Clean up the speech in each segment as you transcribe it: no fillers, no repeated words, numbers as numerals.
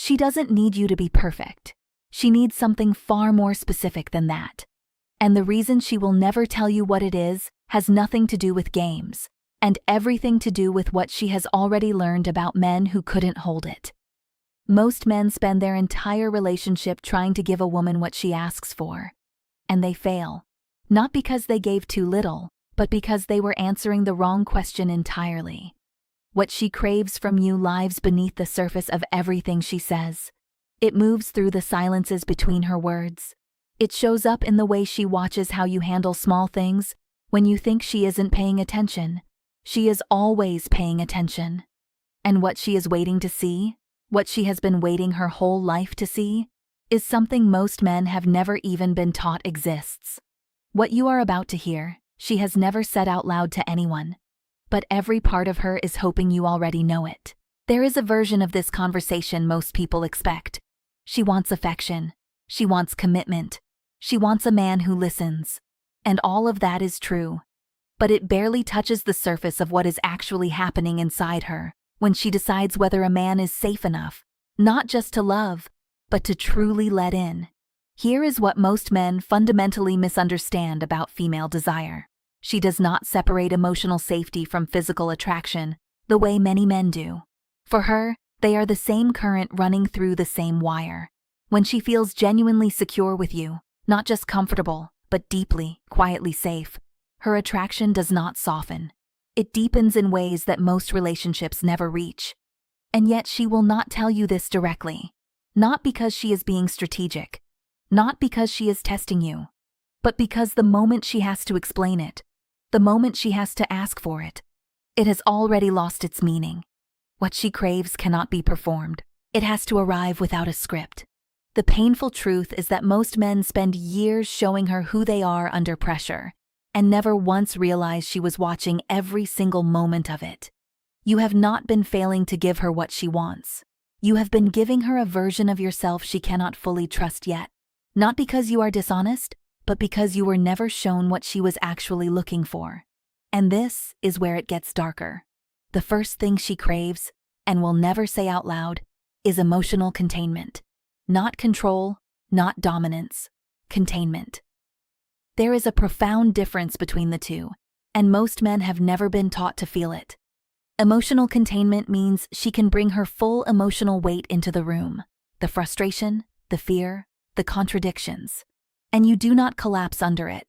She doesn't need you to be perfect. She needs something far more specific than that. And the reason she will never tell you what it is has nothing to do with games, and everything to do with what she has already learned about men who couldn't hold it. Most men spend their entire relationship trying to give a woman what she asks for. And they fail. Not because they gave too little, but because they were answering the wrong question entirely. What she craves from you lies beneath the surface of everything she says. It moves through the silences between her words. It shows up in the way she watches how you handle small things when you think she isn't paying attention. She is always paying attention. And what she is waiting to see, what she has been waiting her whole life to see, is something most men have never even been taught exists. What you are about to hear, she has never said out loud to anyone. But every part of her is hoping you already know it. There is a version of this conversation most people expect. She wants affection. She wants commitment. She wants a man who listens. And all of that is true. But it barely touches the surface of what is actually happening inside her when she decides whether a man is safe enough, not just to love, but to truly let in. Here is what most men fundamentally misunderstand about female desire. She does not separate emotional safety from physical attraction the way many men do. For her, they are the same current running through the same wire. When she feels genuinely secure with you, not just comfortable, but deeply, quietly safe, her attraction does not soften. It deepens in ways that most relationships never reach. And yet she will not tell you this directly. Not because she is being strategic. Not because she is testing you. But because the moment she has to explain it, the moment she has to ask for it, it has already lost its meaning. What she craves cannot be performed. It has to arrive without a script. The painful truth is that most men spend years showing her who they are under pressure, and never once realized she was watching every single moment of it. You have not been failing to give her what she wants. You have been giving her a version of yourself she cannot fully trust yet. Not because you are dishonest, but because you were never shown what she was actually looking for. And this is where it gets darker. The first thing she craves, and will never say out loud, is emotional containment. Not control, not dominance. Containment. There is a profound difference between the two, and most men have never been taught to feel it. Emotional containment means she can bring her full emotional weight into the room. The frustration, the fear, the contradictions. And you do not collapse under it.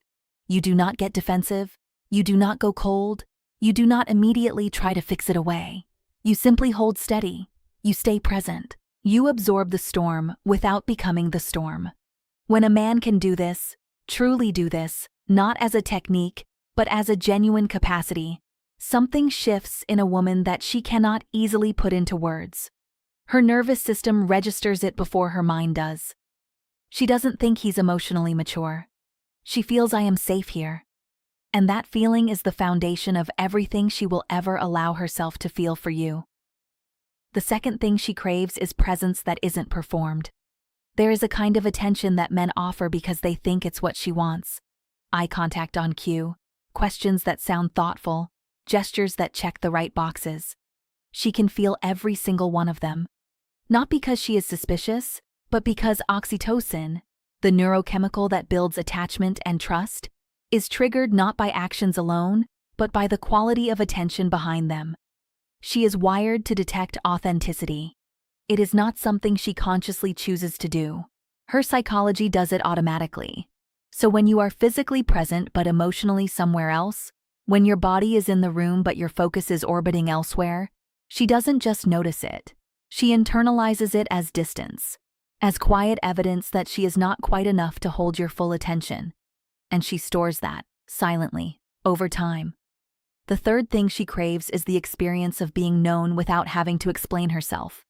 You do not get defensive. You do not go cold. You do not immediately try to fix it away. You simply hold steady. You stay present. You absorb the storm without becoming the storm. When a man can do this, truly do this, not as a technique, but as a genuine capacity, something shifts in a woman that she cannot easily put into words. Her nervous system registers it before her mind does. She doesn't think he's emotionally mature. She feels I am safe here. And that feeling is the foundation of everything she will ever allow herself to feel for you. The second thing she craves is presence that isn't performed. There is a kind of attention that men offer because they think it's what she wants. Eye contact on cue, questions that sound thoughtful, gestures that check the right boxes. She can feel every single one of them. Not because she is suspicious, but because oxytocin, the neurochemical that builds attachment and trust, is triggered not by actions alone, but by the quality of attention behind them. She is wired to detect authenticity. It is not something she consciously chooses to do. Her psychology does it automatically. So when you are physically present but emotionally somewhere else, when your body is in the room but your focus is orbiting elsewhere, she doesn't just notice it. She internalizes it as distance, as quiet evidence that she is not quite enough to hold your full attention. And she stores that, silently, over time. The third thing she craves is the experience of being known without having to explain herself.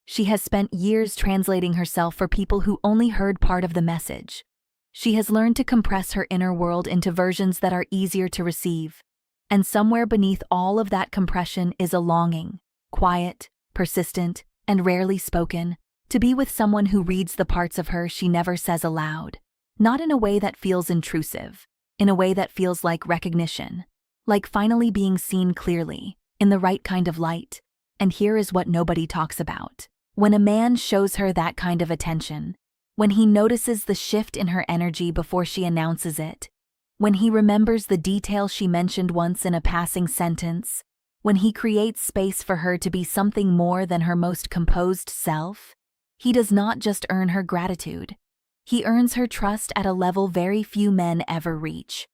She has spent years translating herself for people who only heard part of the message. She has learned to compress her inner world into versions that are easier to receive. And somewhere beneath all of that compression is a longing, quiet, persistent, and rarely spoken, to be with someone who reads the parts of her she never says aloud. Not in a way that feels intrusive, in a way that feels like recognition, like finally being seen clearly, in the right kind of light. And here is what nobody talks about. When a man shows her that kind of attention, when he notices the shift in her energy before she announces it, when he remembers the detail she mentioned once in a passing sentence, when he creates space for her to be something more than her most composed self, he does not just earn her gratitude. He earns her trust at a level very few men ever reach.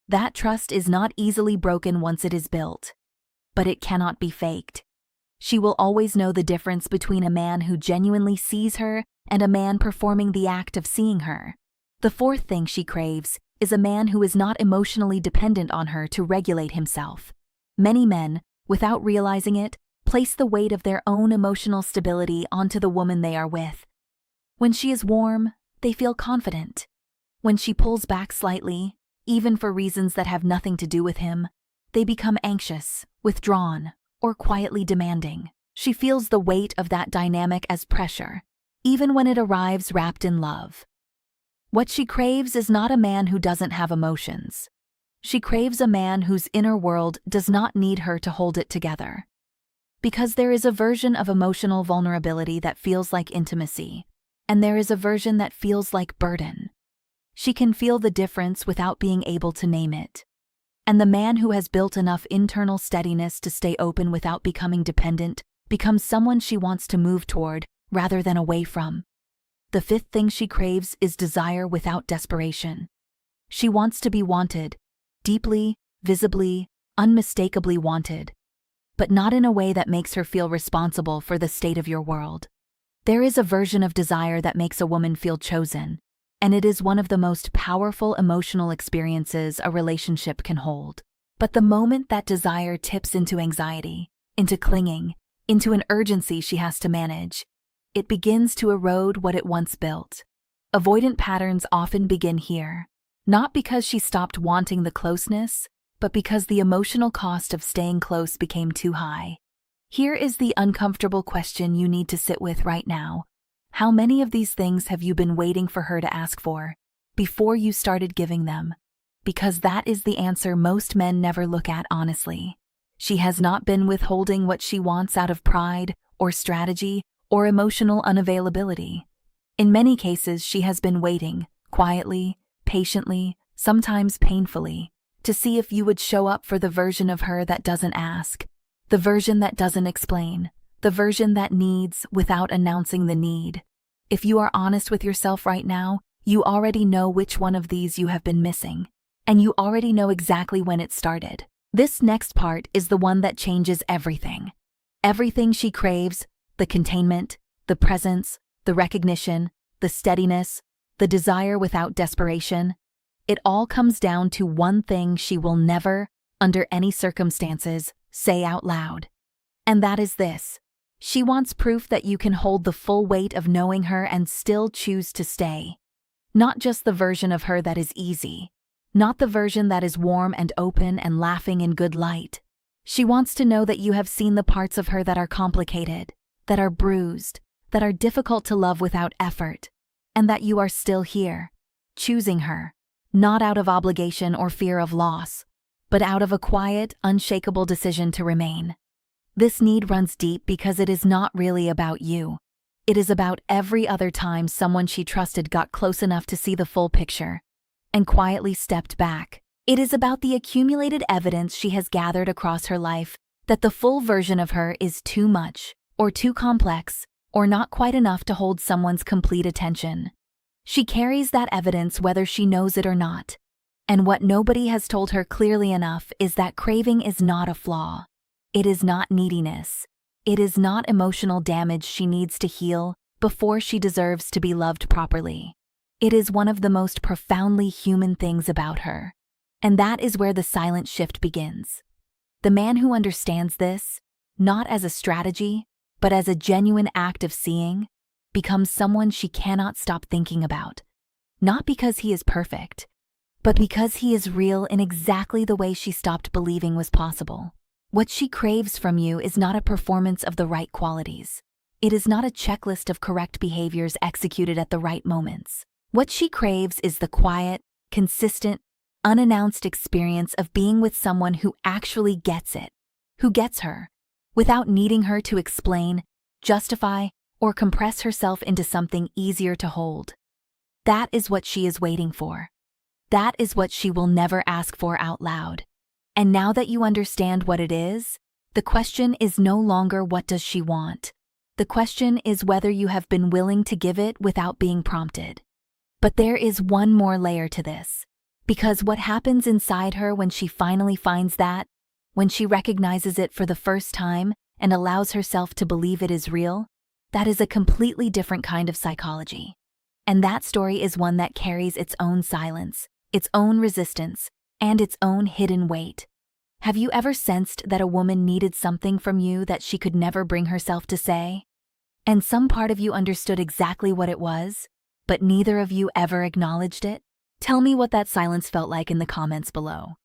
That trust is not easily broken once it is built, but it cannot be faked. She will always know the difference between a man who genuinely sees her and a man performing the act of seeing her. The fourth thing she craves is a man who is not emotionally dependent on her to regulate himself. Many men, without realizing it, place the weight of their own emotional stability onto the woman they are with. When she is warm, they feel confident. When she pulls back slightly, even for reasons that have nothing to do with him, they become anxious, withdrawn, or quietly demanding. She feels the weight of that dynamic as pressure, even when it arrives wrapped in love. What she craves is not a man who doesn't have emotions. She craves a man whose inner world does not need her to hold it together. Because there is a version of emotional vulnerability that feels like intimacy, and there is a version that feels like burden. She can feel the difference without being able to name it. And the man who has built enough internal steadiness to stay open without becoming dependent becomes someone she wants to move toward rather than away from. The fifth thing she craves is desire without desperation. She wants to be wanted, deeply, visibly, unmistakably wanted, but not in a way that makes her feel responsible for the state of your world. There is a version of desire that makes a woman feel chosen, and it is one of the most powerful emotional experiences a relationship can hold. But the moment that desire tips into anxiety, into clinging, into an urgency she has to manage, it begins to erode what it once built. Avoidant patterns often begin here, not because she stopped wanting the closeness, but because the emotional cost of staying close became too high. Here is the uncomfortable question you need to sit with right now. How many of these things have you been waiting for her to ask for before you started giving them? Because that is the answer most men never look at honestly. She has not been withholding what she wants out of pride or strategy or emotional unavailability. In many cases, she has been waiting, quietly, patiently, sometimes painfully, to see if you would show up for the version of her that doesn't ask, the version that doesn't explain, the version that needs without announcing the need. If you are honest with yourself right now, you already know which one of these you have been missing, and you already know exactly when it started. This next part is the one that changes everything. Everything she craves, the containment, the presence, the recognition, the steadiness, the desire without desperation, it all comes down to one thing she will never, under any circumstances, say out loud. And that is this. She wants proof that you can hold the full weight of knowing her and still choose to stay. Not just the version of her that is easy, not the version that is warm and open and laughing in good light. She wants to know that you have seen the parts of her that are complicated, that are bruised, that are difficult to love without effort, and that you are still here, choosing her, not out of obligation or fear of loss, but out of a quiet, unshakable decision to remain. This need runs deep because it is not really about you. It is about every other time someone she trusted got close enough to see the full picture and quietly stepped back. It is about the accumulated evidence she has gathered across her life that the full version of her is too much, or too complex, or not quite enough to hold someone's complete attention. She carries that evidence whether she knows it or not. And what nobody has told her clearly enough is that craving is not a flaw. It is not neediness. It is not emotional damage she needs to heal before she deserves to be loved properly. It is one of the most profoundly human things about her. And that is where the silent shift begins. The man who understands this, not as a strategy, but as a genuine act of seeing, becomes someone she cannot stop thinking about. Not because he is perfect, but because he is real in exactly the way she stopped believing was possible. What she craves from you is not a performance of the right qualities. It is not a checklist of correct behaviors executed at the right moments. What she craves is the quiet, consistent, unannounced experience of being with someone who actually gets it, who gets her, without needing her to explain, justify, or compress herself into something easier to hold. That is what she is waiting for. That is what she will never ask for out loud. And now that you understand what it is, the question is no longer what does she want. The question is whether you have been willing to give it without being prompted. But there is one more layer to this. Because what happens inside her when she finally finds that, when she recognizes it for the first time and allows herself to believe it is real, that is a completely different kind of psychology. And that story is one that carries its own silence, its own resistance, and its own hidden weight. Have you ever sensed that a woman needed something from you that she could never bring herself to say? And some part of you understood exactly what it was, but neither of you ever acknowledged it? Tell me what that silence felt like in the comments below.